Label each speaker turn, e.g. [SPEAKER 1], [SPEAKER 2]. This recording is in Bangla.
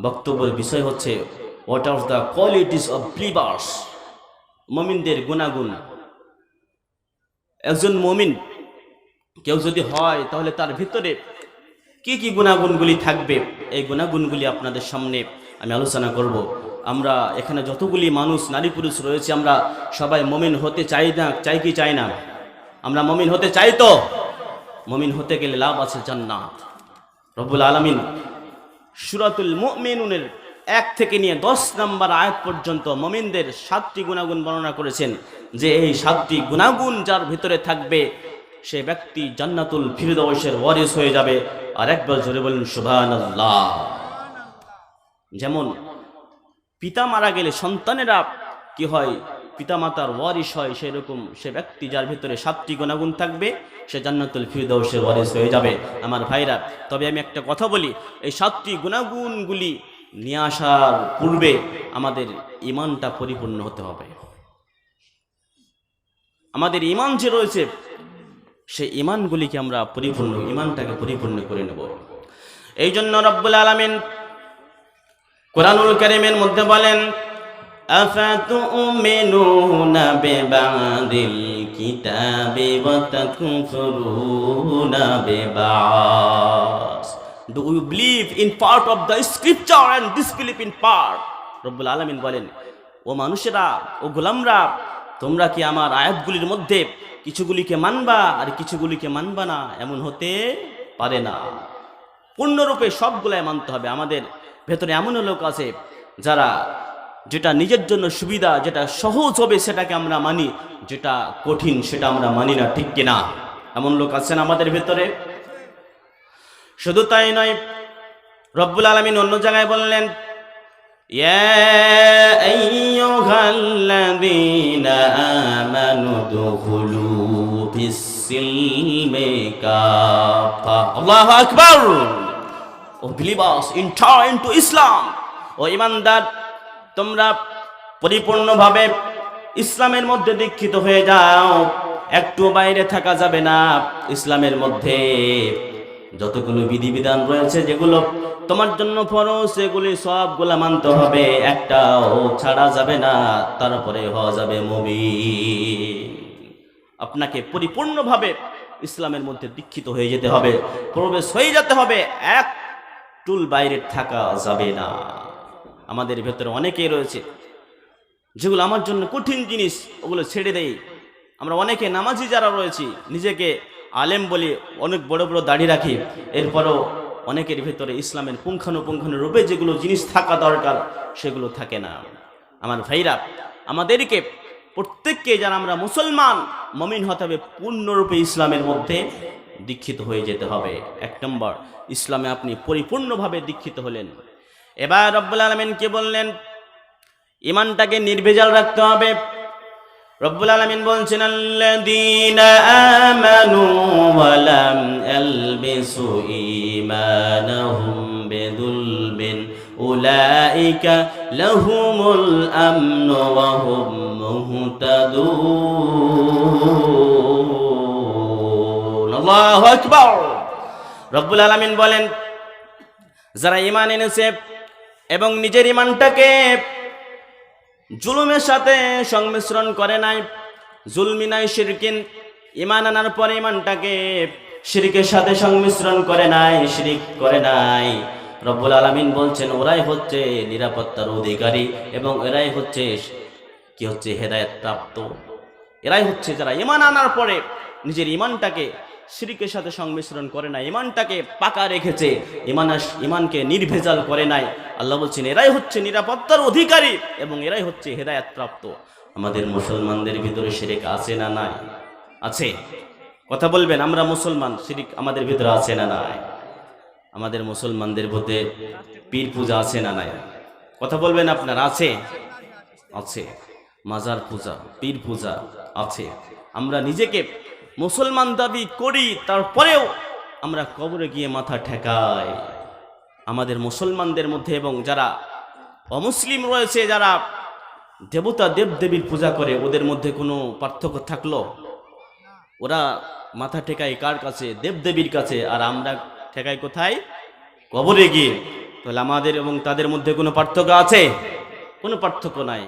[SPEAKER 1] বক্তব্যের বিষয় হচ্ছে what are the qualities of believers, মুমিনদের গুণাগুণ। একজন মুমিন কেউ যদি হয় তাহলে তার ভিতরে কি কি গুণাগুণগুলি থাকবে, এই গুণাগুণগুলি আপনাদের সামনে আমি আলোচনা করব। আমরা এখানে যতগুলি মানুষ নারী পুরুষ রয়েছে আমরা সবাই মুমিন হতে চাই না, চাই কি চাই না? আমরা মুমিন হতে চাই তো? মুমিন হতে গেলে লাভ আছে জান্নাত। রব্বুল আলামিন সূরাতুল মুমিনুনের 1 থেকে নিয়ে 10 নম্বর আয়াত পর্যন্ত মুমিনদের 7টি গুণাগুণ বর্ণনা করেছেন, যে এই 7টি গুণাগুণ যার ভিতরে থাকবে সে ব্যক্তি জান্নাতুল ফিরদাউসের ওয়ারিস হয়ে যাবে। আর একবার জোরে বলেন সুবহানাল্লাহ। যেমন পিতা মারা গেলে সন্তানেরা কি হয়, পিতামাতার ওয়ারিস হয়, সেরকম সে ব্যক্তি যার ভিতরে 7টি গুণাগুণ থাকবে সে জান্নাতুল ফিরদাউসের ওয়ারিস হয়ে যাবে। আমার ভাইরা, তবে আমি একটা কথা বলি, এই 7টি গুণাগুণগুলি নিয়ে আসার পূর্বে আমাদের ঈমানটা পরিপূর্ণ হতে হবে। আমাদের ঈমান যে রয়েছে সেই ঈমানগুলিকে আমরা ঈমানটাকে পরিপূর্ণ করে নেব। এই জন্য রব্বুল আলামিন কুরআনুল কারীমের মধ্যে বলেন, আফাতুমিনুনা বিবাদিল কিতাবি ওয়া তাকফুরুনা বিবাদ। Do you believe in part of the scripture and disbelieve in part? রব্বুল আলামিন বলেন, ও মানুষেরা, ও গোলামরা, তোমরা কি আমার আয়াতগুলির মধ্যে কিছুগুলিকে মানবা আর কিছুগুলিকে মানবা না? এমন হতে পারে না, পূর্ণরূপে সবগুলাই মানতে হবে। আমাদের ভেতরে এমন লোক আছে যারা যেটা নিজের জন্য সুবিধা, যেটা সহজ হবে সেটাকে আমরা মানি, যেটা কঠিন সেটা আমরা মানি না, ঠিক কিনা? এমন লোক আছেন আমাদের ভেতরে। শুধু তাই নয়, রব্বুল আলামিন অন্য জায়গায় বললেন, ইয়া আইয়ুহাল্লাযীনা আমানু দুখুলু ফিস-সিলমি কাফা। আল্লাহু আকবার। ও বিলিভার্স, এন্টার ইনটু ইসলাম। ও ঈমানদার, তোমরা পরিপূর্ণভাবে ইসলামের মধ্যে দীক্ষিত হয়ে যাও, একটু বাইরে থাকা যাবে না। ইসলামের মধ্যে যতগুলো বিধিবিধান রয়েছে যেগুলো তোমার জন্য ফরজ, সেগুলি সবগুলা মানতে হবে, একটাও ছাড়া যাবে না, তারপরে হওয়া যাবে মুমিন। আপনাকে পরিপূর্ণভাবে ইসলামের মধ্যে দীক্ষিত হয়ে যেতে হবে, প্রবেশ হয়ে যেতে হবে, এক টুল বাইরে থাকা যাবে না। আমাদের ভেতরে অনেকেই রয়েছে যেগুলো আমার জন্য কঠিন জিনিস, ওগুলো ছেড়ে দেই। আমরা অনেকে নামাজি যারা রয়েছি, নিজেকে আলেম বলি, অনেক বড় বড় দাড়ি রাখি, এরপরও অনেকের ভেতরে ইসলামের পুঙ্খানুপুঙ্খানু রূপে যেগুলো জিনিস থাকা দরকার সেগুলো থাকে না। আমার ভাইরা, আমাদেরকে প্রত্যেককে, যারা আমরা মুসলমান, মুমিন হতে হবে, পূর্ণরূপে ইসলামের মধ্যে দীক্ষিত হয়ে যেতে হবে। 1 নম্বর, ইসলামে আপনি পরিপূর্ণভাবে দীক্ষিত হলেন। এবার রব্বুল আলামিন কি বললেন? ঈমানটাকে নির্ভেজাল রাখতে হবে। রব্বুল আলামিন বলছেন, আল্লাযীনা আমানু ওয়া লাম ইয়ালবিসু ঈমানাহুম বিযুলমিন উলাইকা লাহুমুল আমনু ওয়া হুম মুহতাদুন। আল্লাহু আকবার। রব্বুল আলামিন বলেন, যারা ঈমান এনেছে এবং নিজের ঈমানটাকে জুলুমের সাথে সংমিশ্রণ করে নাই, জুলমি নাই, শিরকিন, ঈমান আনার পরে ঈমানটাকে শিরকের সাথে সংমিশ্রণ করে নাই, শিরক করে নাই, রব্বুল আলামিন বলছেন ওরাই হচ্ছে নিরাপত্তার অধিকারী এবং এরাই হচ্ছে কি হচ্ছে হেদায়েত প্রাপ্ত। এরাই হচ্ছে যারা ঈমান আনার পরে নিজের ঈমানটাকে শিরকের সাথে সংমিশ্রণ করে নাই, ঈমানটাকে পাকা রেখেছে, ঈমানকে নির্ভেজাল করে নাই। আল্লাহ বলছেন এরাই হচ্ছে নিরাপত্তার অধিকারী এবং এরাই হচ্ছে হেদায়েত প্রাপ্ত। আমাদের মুসলমানদের ভিতরে শিরক আছে না নাই? আছে। কথা বলবেন, আমরা মুসলমান, শিরক আমাদের ভিতরে আছে না নাই? আমাদের মুসলমানদের মধ্যে পীর পূজা আছে না নাই? কথা বলবেন আপনার, আছে? আছে। মাজার পূজা, পীর পূজা আছে। আমরা নিজেকে মুসলমান দাবি করি, তারপরেও আমরা কবরে গিয়ে মাথা ঠেকাই। আমাদের মুসলমানদের মধ্যে এবং যারা অমুসলিম রয়েছে, যারা দেবতা দেবদেবীর পূজা করে, ওদের মধ্যে কোনো পার্থক্য থাকলো? ওরা মাথা ঠেকায় কার কাছে? দেবদেবীর কাছে। আর আমরা ঠেকাই কোথায়? কবরে গিয়ে। তাহলে আমাদের এবং তাদের মধ্যে কোনো পার্থক্য আছে? কোনো পার্থক্য নাই।